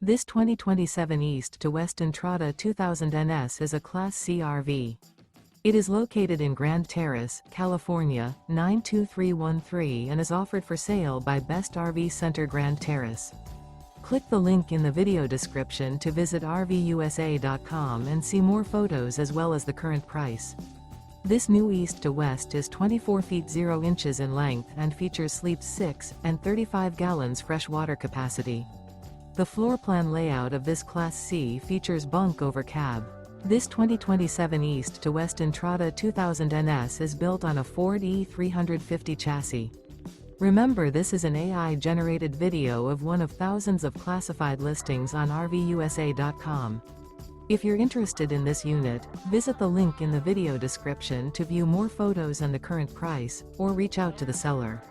This 2027 East to West Entrada 2000 NS is a Class C RV. It is located in Grand Terrace, California, 92313 and is offered for sale by Best RV Center Grand Terrace. Click the link in the video description to visit RVUSA.com and see more photos as well as the current price. This new East to West is 24 feet 0 inches in length and features sleeps 6 and 35 gallons fresh water capacity. The floor plan layout of this Class C features bunk over cab. This 2027 East to West Entrada 2000 NS is built on a Ford E350 chassis. Remember, this is an AI-generated video of one of thousands of classified listings on RVUSA.com. If you're interested in this unit, visit the link in the video description to view more photos and the current price, or reach out to the seller.